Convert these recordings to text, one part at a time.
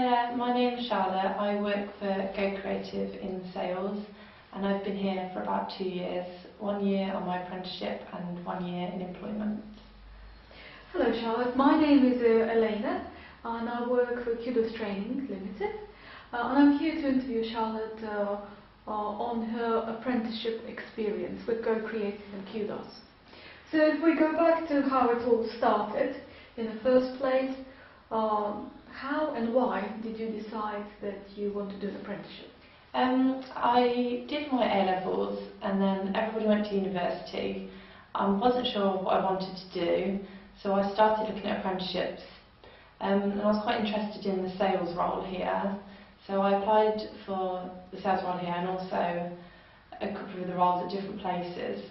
Hello, my name is Charlotte. I work for Go Creative in sales, and I've been here for about 2 years, 1 year on my apprenticeship and 1 year in employment. Hello Charlotte, my name is Elena and I work for Qdos Training Limited, and I'm here to interview Charlotte on her apprenticeship experience with Go Creative and Qdos. So if we go back to how it all started in the first place, how and why did you decide that you want to do an apprenticeship? I did my A-levels and then everybody went to university. I wasn't sure what I wanted to do, so I started looking at apprenticeships, and I was quite interested in the sales role here. So I applied for the sales role here and also a couple of the roles at different places,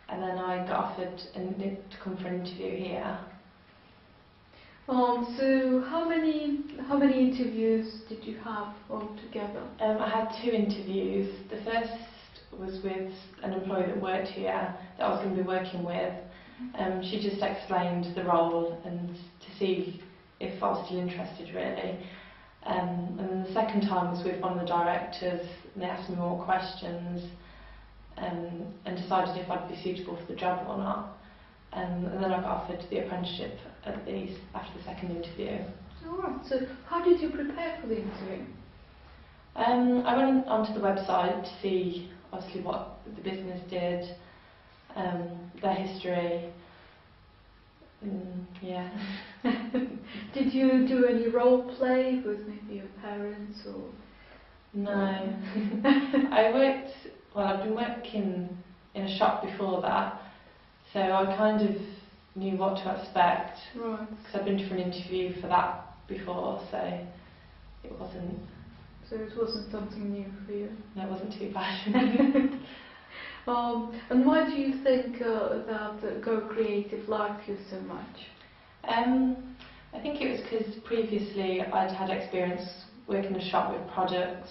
and then I got offered to come for an interview here. So how many interviews did you have altogether? I had 2 interviews. The first was with an employee that worked here that I was going to be working with. She just explained the role and to see if I was still interested really. And then the second time was with one of the directors, and they asked me more questions and decided if I'd be suitable for the job or not. And then I got offered the apprenticeship after the second interview. Alright, so how did you prepare for the interview? I went onto the website to see obviously what the business did, their history, yeah. Did you do any role play with maybe your parents or? No. I've been working in a shop before that, so I kind of knew what to expect. Right. Because I've been for an interview for that before, so it wasn't. So it wasn't something new for you? No, it wasn't too bad. And why do you think that Go Creative liked you so much? I think it was because previously I'd had experience working in a shop with products.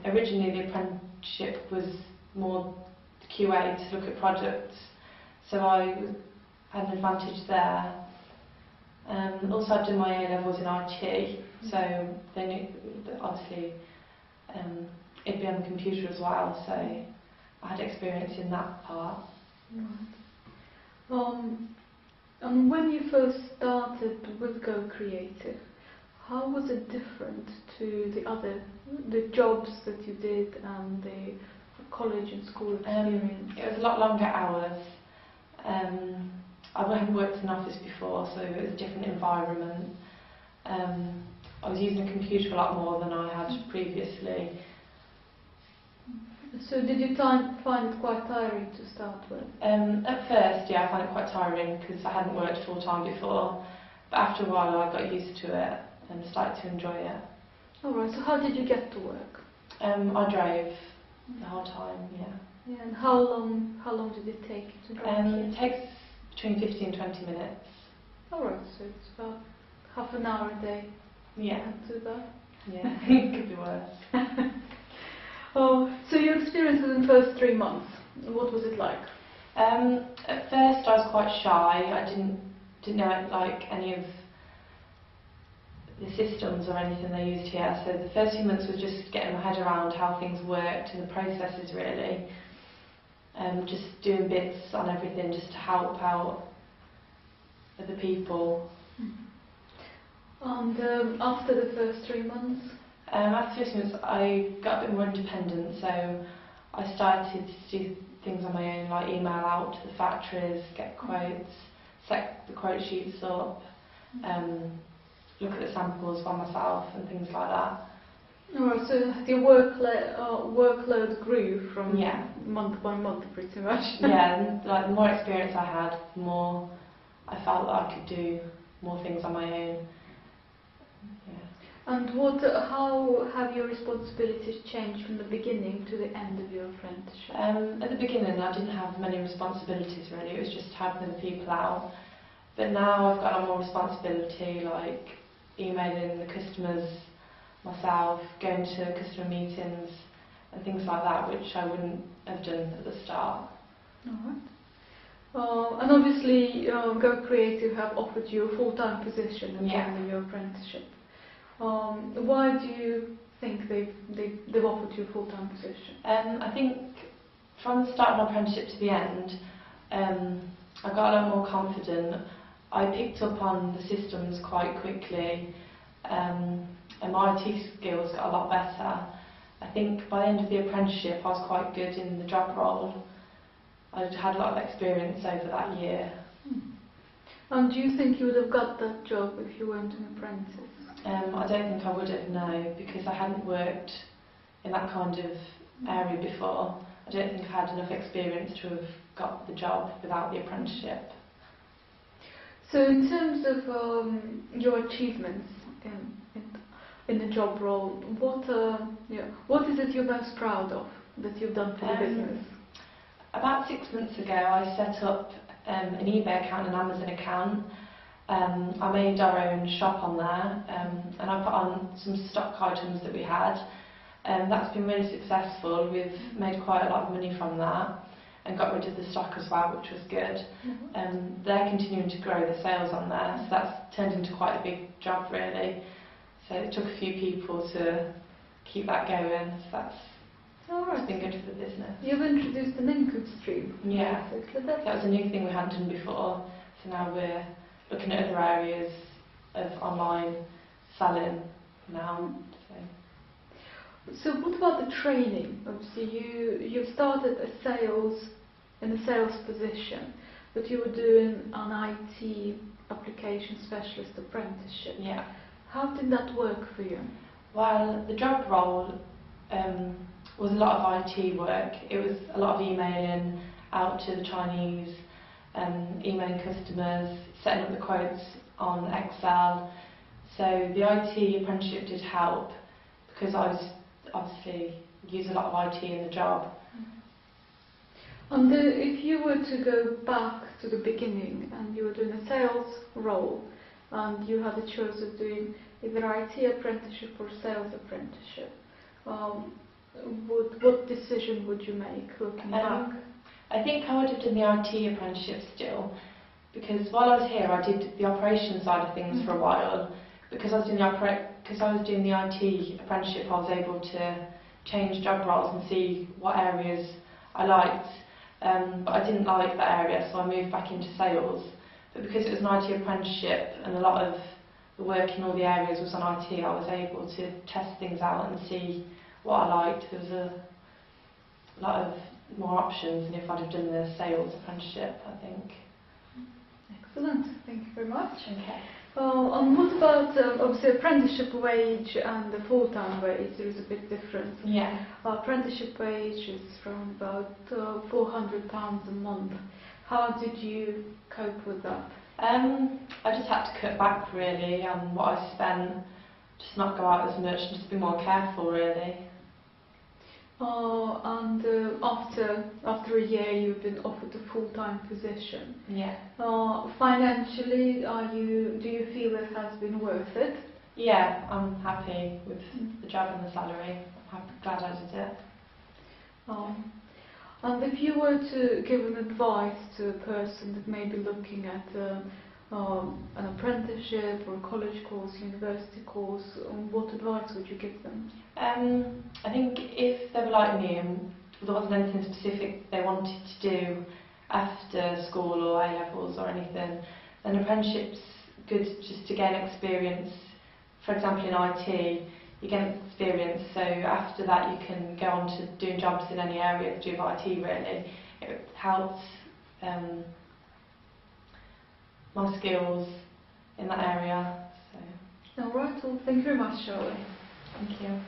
Originally the apprenticeship was more QA to look at products, so I had an advantage there. Also I'd done my A-levels in IT, so they knew that obviously it'd be on the computer as well, so I had experience in that part. Right. And when you first started with Go Creative, how was it different to the jobs that you did and the college and school experience? It was a lot longer hours. I hadn't worked in an office before, so it was a different environment. I was using a computer a lot more than I had previously. So did you find it quite tiring to start with? At first, yeah, I found it quite tiring because I hadn't worked full time before, but after a while I got used to it and started to enjoy it. Alright, so how did you get to work? I drove the whole time, yeah. Yeah, and how long did it take you to drive here? It takes between 15 and 20 minutes. Alright, so it's about half an hour a day. Yeah. Not too bad. Yeah, it could be worse. So your experience in the first 3 months, what was it like? At first I was quite shy. I didn't know like any of the systems or anything they used here, so the first few months was just getting my head around how things worked and the processes really. Just doing bits on everything just to help out other people. And after the first 3 months? After 3 months I got a bit more independent, so I started to do things on my own, like email out to the factories, get quotes, set the quote sheets up, look at the samples by myself and things like that. Alright, so your workload grew from month by month pretty much. Yeah, and like the more experience I had, the more I felt that I could do more things on my own. Yeah. And how have your responsibilities changed from the beginning to the end of your apprenticeship? At the beginning I didn't have many responsibilities really, it was just helping the people out. But now I've got a lot more responsibility, like emailing the customers myself, going to customer meetings and things like that, which I wouldn't have done at the start. Alright. And obviously Go Creative have offered you a full-time position at the end of your apprenticeship. Why do you think they've offered you a full-time position? I think from the start of my apprenticeship to the end, I got a lot more confident. I picked up on the systems quite quickly, and my IT skills got a lot better. I think by the end of the apprenticeship I was quite good in the job role. I'd had a lot of experience over that year. And do you think you would have got that job if you weren't an apprentice? I don't think I would have, no, because I hadn't worked in that kind of area before. I don't think I had enough experience to have got the job without the apprenticeship. So in terms of your achievements in the job role, what is it you're most proud of that you've done for the business? About 6 months ago I set up an eBay account and an Amazon account. I made our own shop on there, and I put on some stock items that we had. That's been really successful. We've made quite a lot of money from that and got rid of the stock as well, which was good. They're continuing to grow the sales on there, so that's turned into quite a big job really. So it took a few people to keep that going, so that's been good for the business. You've introduced an income stream. Yeah, that was a new thing we hadn't done before, so now we're looking at other areas of online selling now. So what about the training? Obviously you started in a sales position, but you were doing an IT application specialist apprenticeship. Yeah. How did that work for you? Well, the job role was a lot of IT work. It was a lot of emailing out to the Chinese, emailing customers, setting up the quotes on Excel. So the IT apprenticeship did help because I was obviously use a lot of IT in the job. And if you were to go back to the beginning and you were doing a sales role and you had the choice of doing either IT apprenticeship or sales apprenticeship, what decision would you make looking back? I think I would have done the IT apprenticeship still, because while I was here I did the operations side of things for a while. Because I was doing the IT apprenticeship, I was able to change job roles and see what areas I liked. But I didn't like that area, so I moved back into sales. But because it was an IT apprenticeship and a lot of the work in all the areas was on IT, I was able to test things out and see what I liked. There was a lot of more options than if I'd have done the sales apprenticeship, I think. Excellent, thank you very much. Okay. And what about, obviously, apprenticeship wage and the full-time wage? There is a big difference. Yeah. Apprenticeship wage is from about £400 a month. How did you cope with that? I just had to cut back really on what I spent, just not go out as much and just be more careful really. And after a year you've been offered a full-time position. Yeah. Financially, do you feel it has been worth it? Yeah, I'm happy with the job and the salary. I'm glad I did it. And if you were to give an advice to a person that may be looking at an apprenticeship or a college course, university course, what advice would you give them? I think if they were like me and there wasn't anything specific they wanted to do after school or A-levels or anything, then apprenticeship's good just to gain experience. For example, in IT, you gain experience, so after that you can go on to doing jobs in any area to do with IT really. It helps my skills in that area. So. Alright, well thank you very much, Charlotte. Thank you.